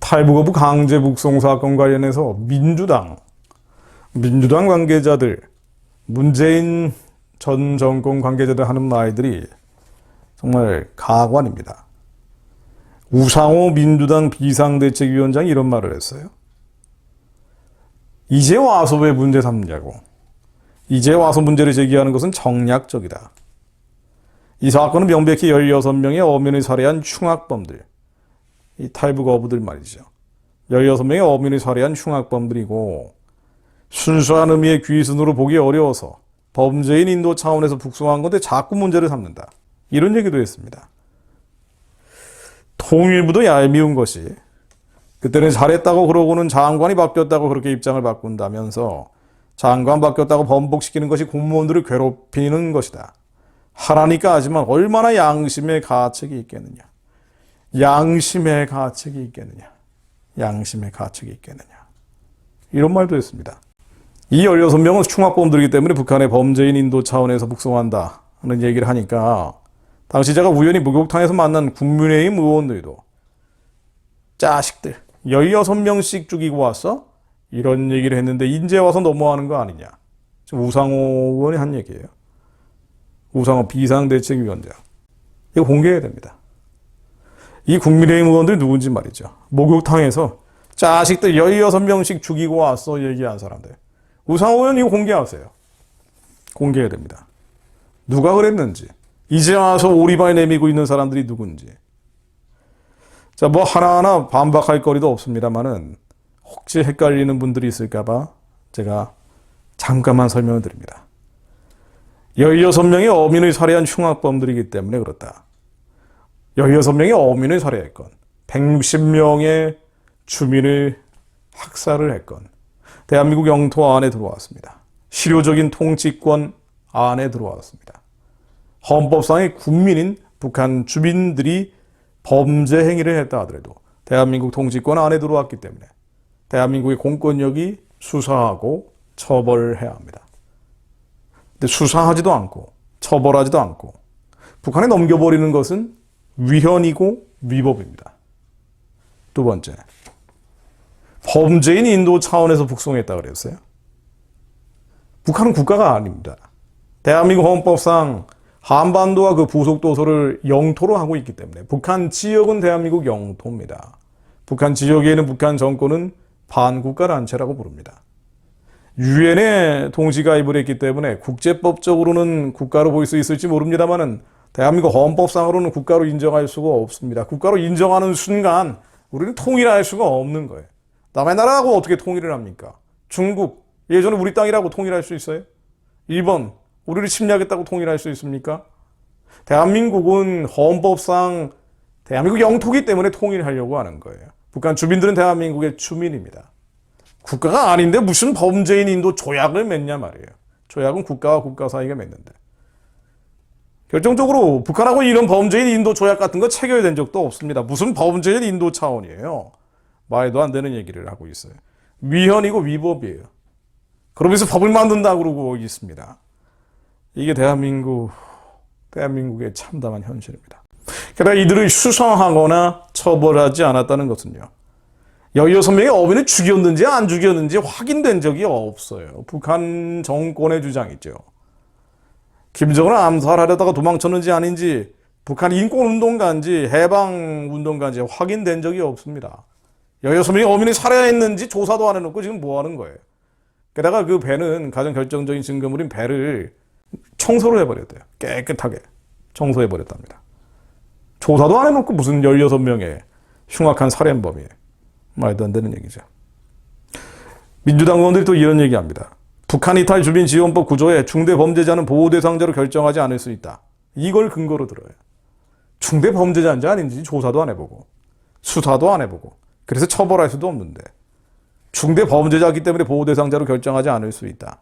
탈북어부 강제북송 사건 관련해서 민주당 관계자들, 문재인 전 정권 관계자들 하는 말들이 정말 가관입니다. 우상호 민주당 비상대책위원장이 이런 말을 했어요. 이제 와서 왜 문제 삼냐고. 이제 와서 문제를 제기하는 것은 정략적이다. 이 사건은 명백히 16명의 어민을 살해한 흉악범들, 이 탈북 어부들 말이죠. 16명의 어민을 살해한 흉악범들이고 순수한 의미의 귀순으로 보기 어려워서 범죄인 인도 차원에서 북송한 건데 자꾸 문제를 삼는다. 이런 얘기도 했습니다. 통일부도 얄미운 것이 그때는 잘했다고 그러고는 장관이 바뀌었다고 그렇게 입장을 바꾼다면서 장관 바뀌었다고 번복시키는 것이 공무원들을 괴롭히는 것이다. 하라니까 하지만 얼마나 양심의 가책이 있겠느냐. 양심의 가책이 있겠느냐. 양심의 가책이 있겠느냐. 이런 말도 했습니다. 이 16명은 흉악범들이기 때문에 북한의 범죄인 인도 차원에서 북송한다 하는 얘기를 하니까 당시 제가 우연히 목욕탕에서 만난 국민의힘 의원들도 자식들 16명씩 죽이고 왔어? 이런 얘기를 했는데 이제 와서 너무하는 거 아니냐. 지금 우상호 의원이 한 얘기예요. 우상호 비상대책위원장. 이거 공개해야 됩니다. 이 국민의힘 의원들이 누군지 말이죠. 목욕탕에서 자식들 16명씩 죽이고 왔어 얘기한 사람들. 우상호 의원 이거 공개하세요. 공개해야 됩니다. 누가 그랬는지. 이제 와서 오리발 내미고 있는 사람들이 누군지. 자, 뭐 하나하나 반박할 거리도 없습니다만은 혹시 헷갈리는 분들이 있을까봐 제가 잠깐만 설명을 드립니다. 16명의 어민을 살해한 흉악범들이기 때문에 그렇다. 16명의 어민을 살해했건 160명의 주민을 학살을 했건 대한민국 영토 안에 들어왔습니다. 실효적인 통치권 안에 들어왔습니다. 헌법상의 국민인 북한 주민들이 범죄 행위를 했다 하더라도 대한민국 통치권 안에 들어왔기 때문에 대한민국의 공권력이 수사하고 처벌해야 합니다. 근데 수사하지도 않고 처벌하지도 않고 북한에 넘겨버리는 것은 위헌이고 위법입니다. 두 번째, 범죄인 인도 차원에서 북송했다 그랬어요. 북한은 국가가 아닙니다. 대한민국 헌법상 한반도와 그 부속도서를 영토로 하고 있기 때문에 북한 지역은 대한민국 영토입니다. 북한 지역에는 북한 정권은 반국가단체라고 부릅니다. 유엔에 동시가입을 했기 때문에 국제법적으로는 국가로 볼 수 있을지 모릅니다만은 대한민국 헌법상으로는 국가로 인정할 수가 없습니다. 국가로 인정하는 순간 우리는 통일할 수가 없는 거예요. 남의 나라하고 어떻게 통일을 합니까? 중국, 예전에 우리 땅이라고 통일할 수 있어요? 일본, 우리를 침략했다고 통일할 수 있습니까? 대한민국은 헌법상 대한민국 영토기 때문에 통일하려고 하는 거예요. 북한 주민들은 대한민국의 주민입니다. 국가가 아닌데 무슨 범죄인 인도 조약을 맺냐 말이에요. 조약은 국가와 국가 사이가 맺는데. 결정적으로 북한하고 이런 범죄인 인도 조약 같은 거 체결된 적도 없습니다. 무슨 범죄인 인도 차원이에요. 말도 안 되는 얘기를 하고 있어요. 위헌이고 위법이에요. 그러면서 법을 만든다고 그러고 있습니다. 이게 대한민국의 참담한 현실입니다. 게다가 이들을 수사하거나 처벌하지 않았다는 것은요. 16명의 어민을 죽였는지 안 죽였는지 확인된 적이 없어요. 북한 정권의 주장이죠. 김정은을 암살하려다가 도망쳤는지 아닌지 북한 인권운동가인지 해방운동가인지 확인된 적이 없습니다. 16명의 어민을 살해했는지 조사도 안 해놓고 지금 뭐 하는 거예요. 게다가 그 배는 가장 결정적인 증거물인 배를 청소를 해버렸대요. 깨끗하게 청소해버렸답니다. 조사도 안 해놓고 무슨 16명의 흉악한 살인범이에요. 말도 안 되는 얘기죠. 민주당 의원들이 또 이런 얘기합니다. 북한 이탈 주민 지원법 구조에 중대 범죄자는 보호 대상자로 결정하지 않을 수 있다. 이걸 근거로 들어요. 중대 범죄자인지 아닌지 조사도 안 해보고 수사도 안 해보고 그래서 처벌할 수도 없는데 중대 범죄자이기 때문에 보호 대상자로 결정하지 않을 수 있다.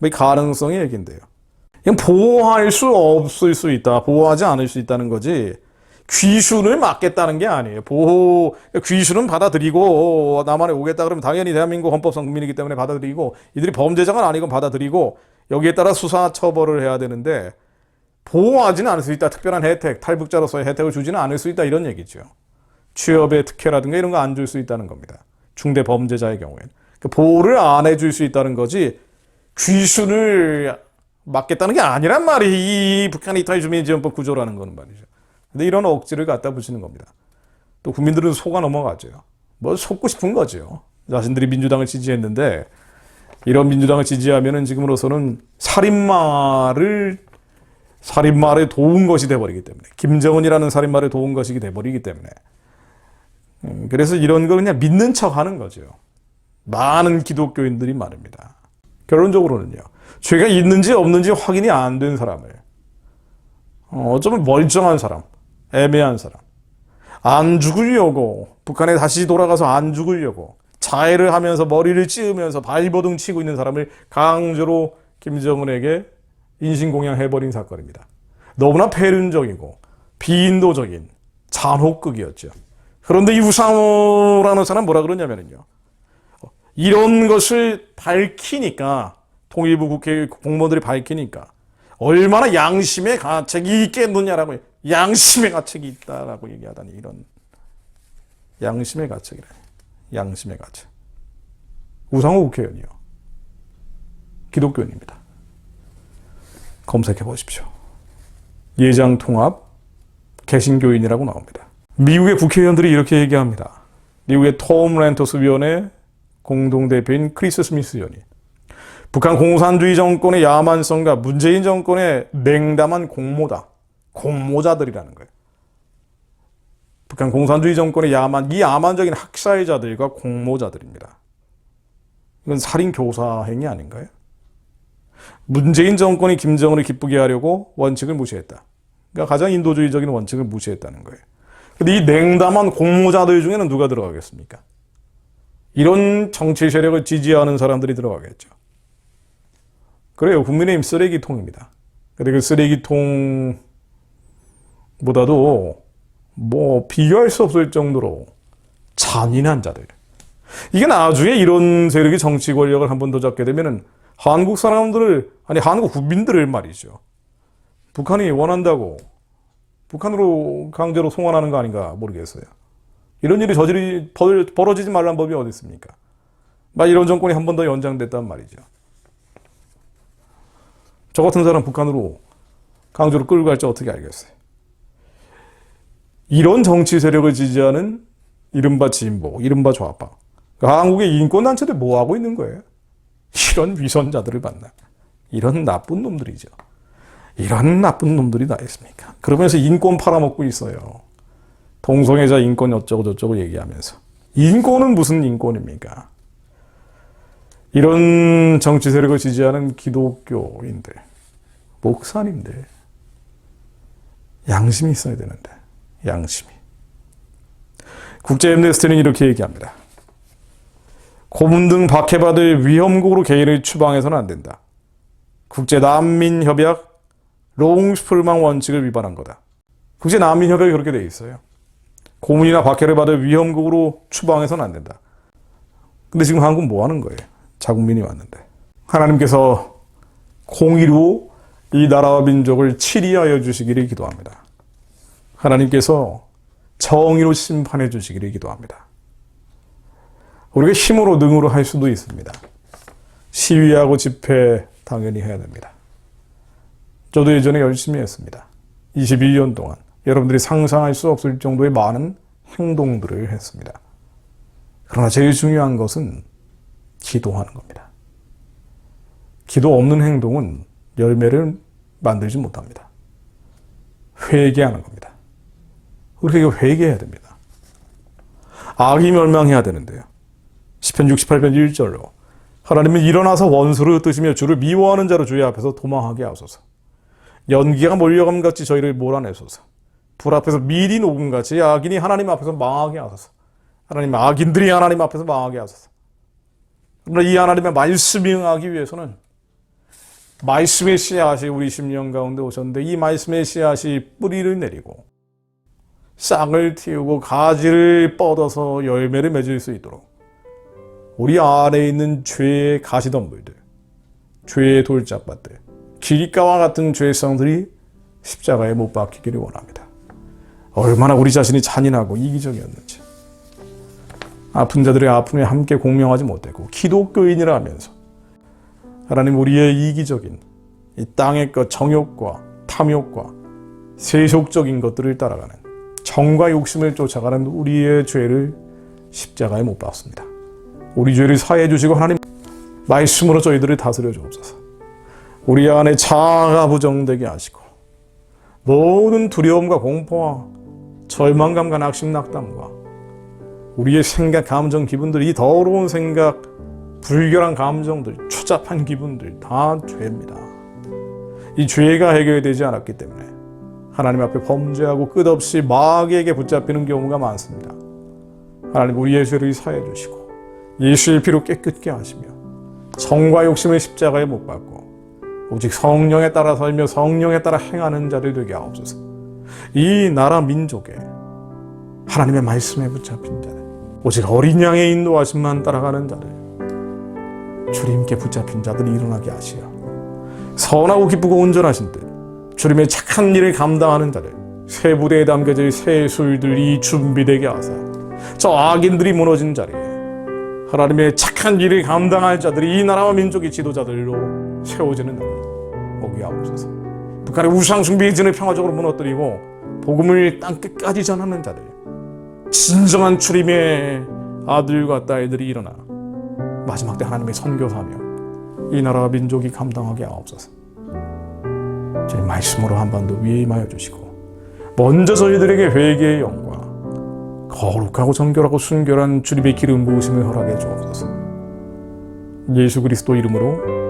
이 가능성의 얘기인데요. 그냥 보호할 수 없을 수 있다. 보호하지 않을 수 있다는 거지. 귀순을 막겠다는 게 아니에요. 귀순은 받아들이고 남한에 오겠다 그러면 당연히 대한민국 헌법상 국민이기 때문에 받아들이고 이들이 범죄자가 아니건 받아들이고 여기에 따라 수사 처벌을 해야 되는데 보호하지는 않을 수 있다. 특별한 혜택, 탈북자로서의 혜택을 주지는 않을 수 있다. 이런 얘기죠. 취업의 특혜라든가 이런 거 안 줄 수 있다는 겁니다. 중대 범죄자의 경우에는. 보호를 안 해줄 수 있다는 거지 귀순을 막겠다는 게 아니란 말이 이 북한 이탈 주민지원법 구조라는 거는 말이죠. 근데 이런 억지를 갖다 붙이는 겁니다. 또 국민들은 속아 넘어가죠. 뭐 속고 싶은 거죠. 자신들이 민주당을 지지했는데 이런 민주당을 지지하면은 지금으로서는 살인마를 도운 것이 돼버리기 때문에 김정은이라는 살인마를 도운 것이 돼버리기 때문에 그래서 이런 걸 그냥 믿는 척 하는 거죠. 많은 기독교인들이 말입니다. 결론적으로는요. 죄가 있는지 없는지 확인이 안 된 사람을 어쩌면 멀쩡한 사람, 애매한 사람 안 죽으려고 북한에 다시 돌아가서 안 죽으려고 자해를 하면서 머리를 찌으면서 발버둥 치고 있는 사람을 강제로 김정은에게 인신공양해버린 사건입니다. 너무나 폐륜적이고 비인도적인 잔혹극이었죠. 그런데 이 우상호라는 사람 뭐라 그러냐면요. 이런 것을 밝히니까 통일부 국회 공무원들이 밝히니까 얼마나 양심의 가책이 있겠느냐라고 양심의 가책이 있다라고 얘기하다니 이런 양심의 가책이라니 양심의 가책. 우상호 국회의원이요. 기독교인입니다. 검색해 보십시오. 예장통합 개신교인이라고 나옵니다. 미국의 국회의원들이 이렇게 얘기합니다. 미국의 톰 렌터스 위원회 공동대표인 크리스 스미스 의원이 북한 공산주의 정권의 야만성과 문재인 정권의 냉담한 공모자들이라는 거예요. 북한 공산주의 정권의 이 야만적인 학살자들과 공모자들입니다. 이건 살인 교사 행위 아닌가요? 문재인 정권이 김정은을 기쁘게 하려고 원칙을 무시했다. 그러니까 가장 인도주의적인 원칙을 무시했다는 거예요. 근데 이 냉담한 공모자들 중에는 누가 들어가겠습니까? 이런 정치 세력을 지지하는 사람들이 들어가겠죠. 그래요. 국민의힘 쓰레기통입니다. 근데 그 쓰레기통보다도 뭐 비교할 수 없을 정도로 잔인한 자들. 이게 나중에 이런 세력이 정치 권력을 한 번 더 잡게 되면은 한국 사람들을, 아니 한국 국민들을 말이죠. 북한이 원한다고 북한으로 강제로 송환하는 거 아닌가 모르겠어요. 이런 일이 벌어지지 말라는 법이 어디 있습니까? 막 이런 정권이 한 번 더 연장됐단 말이죠. 저 같은 사람 북한으로 강제로 끌고 갈지 어떻게 알겠어요? 이런 정치 세력을 지지하는 이른바 진보, 이른바 좌파. 한국의 인권단체들 뭐 하고 있는 거예요? 이런 위선자들을 만나. 이런 나쁜 놈들이죠. 이런 나쁜 놈들이 다 있습니까? 그러면서 인권 팔아먹고 있어요. 동성애자 인권 어쩌고 저쩌고 얘기하면서. 인권은 무슨 인권입니까? 이런 정치 세력을 지지하는 기독교인들, 목사님들, 양심이 있어야 되는데, 양심이. 국제엠네스티는 이렇게 얘기합니다. 고문 등 박해받을 위험국으로 개인을 추방해서는 안 된다. 국제난민협약 롱스풀망 원칙을 위반한 거다. 국제난민협약이 그렇게 되어 있어요. 고문이나 박해를 받을 위험국으로 추방해서는 안 된다. 근데 지금 한국은 뭐 하는 거예요? 자국민이 왔는데. 하나님께서 공의로 이 나라와 민족을 치리하여 주시기를 기도합니다. 하나님께서 정의로 심판해 주시기를 기도합니다. 우리가 힘으로 능으로 할 수도 있습니다. 시위하고 집회 당연히 해야 됩니다. 저도 예전에 열심히 했습니다. 21년 동안 여러분들이 상상할 수 없을 정도의 많은 행동들을 했습니다. 그러나 제일 중요한 것은 기도하는 겁니다. 기도 없는 행동은 열매를 만들지 못합니다. 회개하는 겁니다. 우리가 회개해야 됩니다. 악이 멸망해야 되는데요. 시편 68편 1절로 하나님은 일어나서 원수를 뜨시며 주를 미워하는 자를 주의 앞에서 도망하게 하소서. 연기가 몰려감 같이 저희를 몰아내소서. 불 앞에서 미리 녹음 같이 악인이 하나님 앞에서 망하게 하소서. 하나님 악인들이 하나님 앞에서 망하게 하소서. 그러나 이 하나님의 말씀이 응하기 위해서는 말씀의 씨앗이 우리 심령 가운데 오셨는데 이 말씀의 씨앗이 뿌리를 내리고 싹을 틔우고 가지를 뻗어서 열매를 맺을 수 있도록 우리 안에 있는 죄의 가시덤불들, 죄의 돌짝밭들, 길가와 같은 죄성들이 십자가에 못 박히기를 원합니다. 얼마나 우리 자신이 잔인하고 이기적이었는지, 아픈 자들의 아픔에 함께 공명하지 못하고 기독교인이라 하면서 하나님 우리의 이기적인 이 땅의 것 정욕과 탐욕과 세속적인 것들을 따라가는 정과 욕심을 쫓아가는 우리의 죄를 십자가에 못 박습니다. 우리 죄를 사해 주시고 하나님 말씀으로 저희들을 다스려 주옵소서. 우리 안에 자아가 부정되게 하시고 모든 두려움과 공포와 절망감과 낙심 낙담과 우리의 생각, 감정, 기분들, 이 더러운 생각, 불결한 감정들, 추잡한 기분들 다 죄입니다. 이 죄가 해결되지 않았기 때문에 하나님 앞에 범죄하고 끝없이 마귀에게 붙잡히는 경우가 많습니다. 하나님 우리의 죄를 사해 주시고 예수의 피로 깨끗게 하시며 정과 욕심을 십자가에 못 박고 오직 성령에 따라 살며 성령에 따라 행하는 자들 되게 하옵소서. 이 나라 민족에 하나님의 말씀에 붙잡힌 자들, 오직 어린 양의 인도하심만 따라가는 자들, 주님께 붙잡힌 자들이 일어나게 하시어 선하고 기쁘고 온전하신 듯 주님의 착한 일을 감당하는 자들, 새 부대에 담겨질 새 술들이 준비되게 하사 저 악인들이 무너진 자리에 하나님의 착한 일을 감당할 자들이 이 나라와 민족의 지도자들로 세워지는 날이 오게 하옵소서. 북한의 우상숭배의 진을 평화적으로 무너뜨리고 복음을 땅끝까지 전하는 자들, 진정한 주님의 아들과 딸들이 일어나 마지막 때 하나님의 선교사며 이 나라와 민족이 감당하게 하옵소서. 저희 말씀으로 한반도 위에 임하여 주시고 먼저 저희들에게 회개의 영과 거룩하고 정결하고 순결한 주님의 기름 부으심을 허락해 주옵소서. 예수 그리스도 이름으로